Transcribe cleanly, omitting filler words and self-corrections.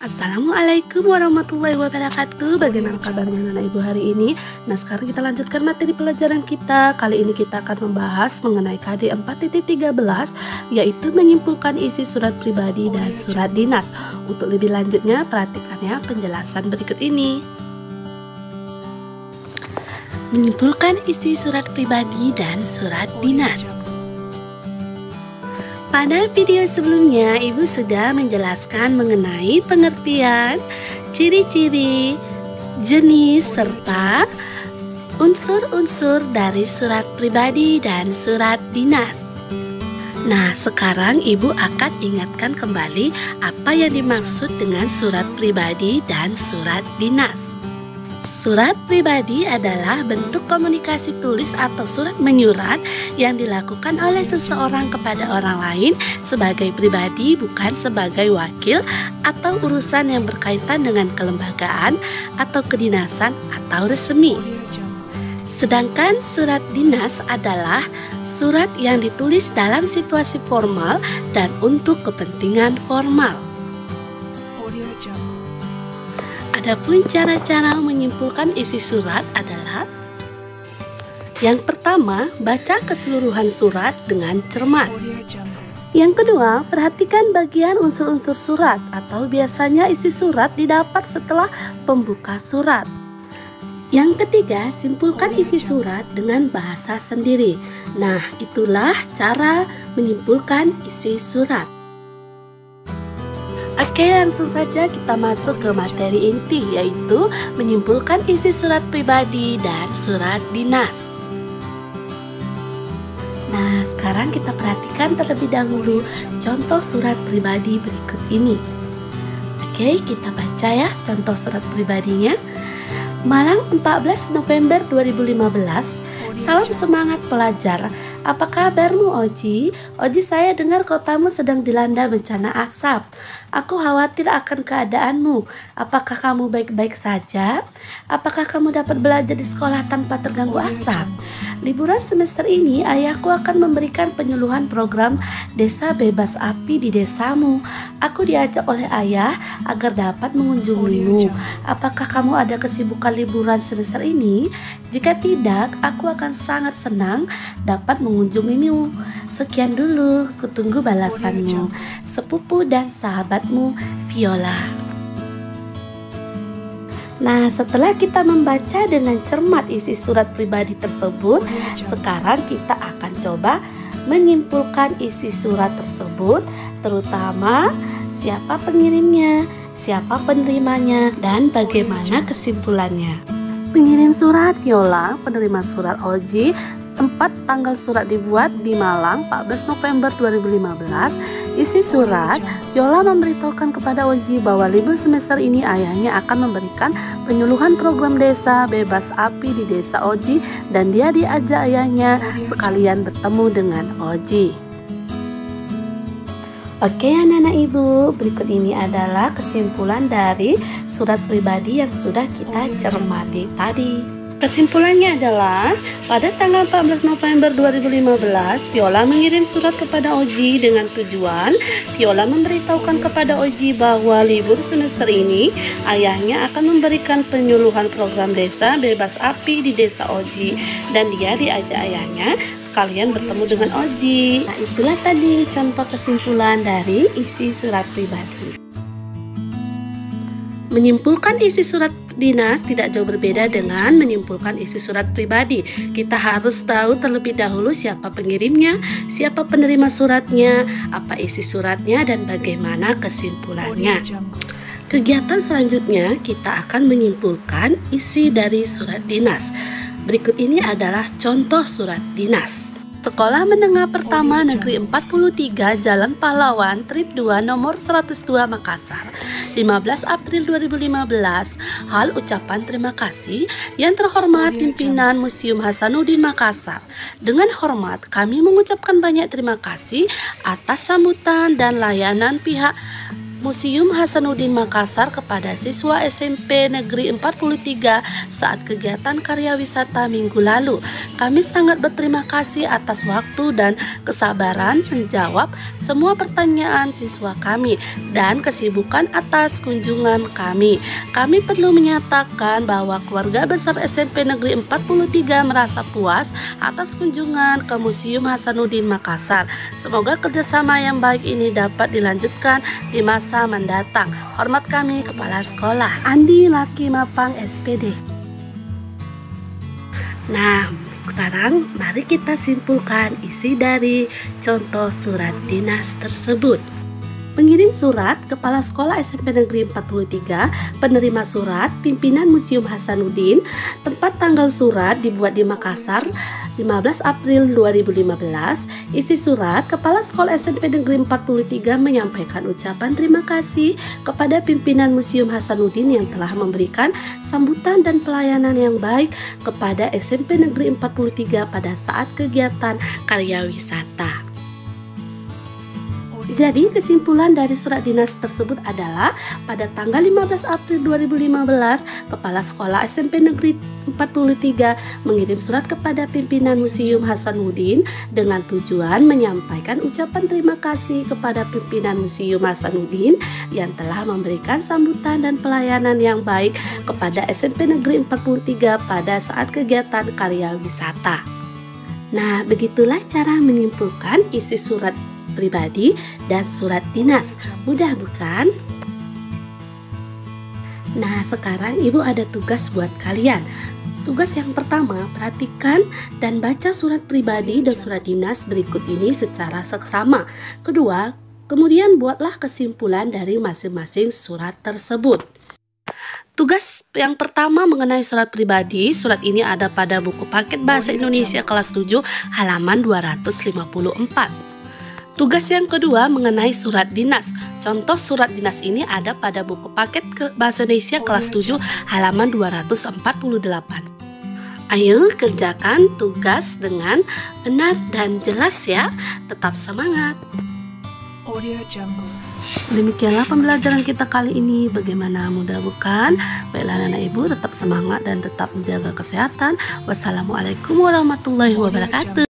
Assalamualaikum warahmatullahi wabarakatuh. Bagaimana kabarnya anak ibu hari ini? Nah, sekarang kita lanjutkan materi pelajaran kita. Kali ini kita akan membahas mengenai KD 4.13, yaitu menyimpulkan isi surat pribadi dan surat dinas. Untuk lebih lanjutnya, perhatikan ya penjelasan berikut ini. Menyimpulkan isi surat pribadi dan surat dinas. Pada video sebelumnya, Ibu sudah menjelaskan mengenai pengertian, ciri-ciri, jenis, serta unsur-unsur dari surat pribadi dan surat dinas. Nah, sekarang Ibu akan ingatkan kembali apa yang dimaksud dengan surat pribadi dan surat dinas. Surat pribadi adalah bentuk komunikasi tulis atau surat menyurat yang dilakukan oleh seseorang kepada orang lain sebagai pribadi, bukan sebagai wakil atau urusan yang berkaitan dengan kelembagaan atau kedinasan atau resmi. Sedangkan surat dinas adalah surat yang ditulis dalam situasi formal dan untuk kepentingan formal. Adapun cara-cara menyimpulkan isi surat adalah: yang pertama, baca keseluruhan surat dengan cermat. Yang kedua, perhatikan bagian unsur-unsur surat atau biasanya isi surat didapat setelah pembuka surat. Yang ketiga, simpulkan isi surat dengan bahasa sendiri. Nah, itulah cara menyimpulkan isi surat. Oke, langsung saja kita masuk ke materi inti, yaitu menyimpulkan isi surat pribadi dan surat dinas. Nah, sekarang kita perhatikan terlebih dahulu contoh surat pribadi berikut ini. Oke, kita baca ya contoh surat pribadinya. Malang, 14 November 2015. Salam semangat pelajar. Apa kabarmu, Oji? Oji, saya dengar kotamu sedang dilanda bencana asap. Aku khawatir akan keadaanmu. Apakah kamu baik-baik saja? Apakah kamu dapat belajar di sekolah tanpa terganggu asap? Liburan semester ini, ayahku akan memberikan penyuluhan program desa bebas api di desamu. Aku diajak oleh ayah agar dapat mengunjungimu. Apakah kamu ada kesibukan liburan semester ini? Jika tidak, aku akan sangat senang dapat mengunjungimu. Sekian dulu, kutunggu balasanmu. Sepupu dan sahabatmu, Viola. Nah, setelah kita membaca dengan cermat isi surat pribadi tersebut, sekarang kita akan coba menyimpulkan isi surat tersebut, terutama siapa pengirimnya, siapa penerimanya, dan bagaimana kesimpulannya. Pengirim surat Viola, penerima surat Oji. Tempat tanggal surat dibuat di Malang, 14 November 2015. Isi surat, Viola memberitahukan kepada Oji bahwa libur semester ini ayahnya akan memberikan penyuluhan program desa bebas api di desa Oji, dan dia diajak ayahnya sekalian bertemu dengan Oji. Oke anak-anak ibu, berikut ini adalah kesimpulan dari surat pribadi yang sudah kita cermati tadi. Kesimpulannya adalah, pada tanggal 14 November 2015, Viola mengirim surat kepada Oji dengan tujuan Viola memberitahukan kepada Oji bahwa libur semester ini ayahnya akan memberikan penyuluhan program desa bebas api di desa Oji, dan dia diajak ayahnya sekalian bertemu dengan Oji. Nah, itulah tadi contoh kesimpulan dari isi surat pribadi. Menyimpulkan isi surat dinas tidak jauh berbeda dengan menyimpulkan isi surat pribadi. Kita harus tahu terlebih dahulu siapa pengirimnya, siapa penerima suratnya, apa isi suratnya, dan bagaimana kesimpulannya. Kegiatan selanjutnya kita akan menyimpulkan isi dari surat dinas. Berikut ini adalah contoh surat dinas. Sekolah Menengah Pertama Negeri 43 Jalan Pahlawan Trip 2 nomor 102 Makassar, 15 April 2015. Hal ucapan terima kasih yang terhormat pimpinan Museum Hasanuddin Makassar. Dengan hormat kami mengucapkan banyak terima kasih atas sambutan dan layanan pihak Museum Hasanuddin Makassar kepada siswa SMP Negeri 43 saat kegiatan karya wisata minggu lalu. Kami sangat berterima kasih atas waktu dan kesabaran menjawab semua pertanyaan siswa kami dan kesibukan atas kunjungan kami. Kami perlu menyatakan bahwa keluarga besar SMP Negeri 43 merasa puas atas kunjungan ke Museum Hasanuddin Makassar. Semoga kerjasama yang baik ini dapat dilanjutkan di masa mendatang. Hormat kami Kepala Sekolah Andi Laki Mapang SPD. Nah, sekarang mari kita simpulkan isi dari contoh surat dinas tersebut. Pengirim surat Kepala Sekolah SMP Negeri 43, penerima surat pimpinan Museum Hasanuddin, tempat tanggal surat dibuat di Makassar 15 April 2015. Isi surat, Kepala Sekolah SMP Negeri 43 menyampaikan ucapan terima kasih kepada pimpinan Museum Hasanuddin yang telah memberikan sambutan dan pelayanan yang baik kepada SMP Negeri 43 pada saat kegiatan karya wisata. Jadi kesimpulan dari surat dinas tersebut adalah pada tanggal 15 April 2015 Kepala Sekolah SMP Negeri 43 mengirim surat kepada pimpinan Museum Hasanuddin dengan tujuan menyampaikan ucapan terima kasih kepada pimpinan Museum Hasanuddin yang telah memberikan sambutan dan pelayanan yang baik kepada SMP Negeri 43 pada saat kegiatan karya wisata. Nah, begitulah cara menyimpulkan isi surat pribadi dan surat dinas. Mudah bukan? Nah, sekarang Ibu ada tugas buat kalian. Tugas yang pertama, perhatikan dan baca surat pribadi dan surat dinas berikut ini secara seksama. Kedua, kemudian buatlah kesimpulan dari masing-masing surat tersebut. Tugas yang pertama mengenai surat pribadi. Surat ini ada pada buku paket Bahasa Indonesia kelas 7 halaman 254. Tugas yang kedua mengenai surat dinas. Contoh surat dinas ini ada pada buku paket Bahasa Indonesia kelas 7 halaman 248. Ayo kerjakan tugas dengan benar dan jelas ya. Tetap semangat. Demikianlah pembelajaran kita kali ini. Bagaimana, mudah bukan? Baiklah anak ibu, tetap semangat dan tetap menjaga kesehatan. Wassalamualaikum warahmatullahi wabarakatuh.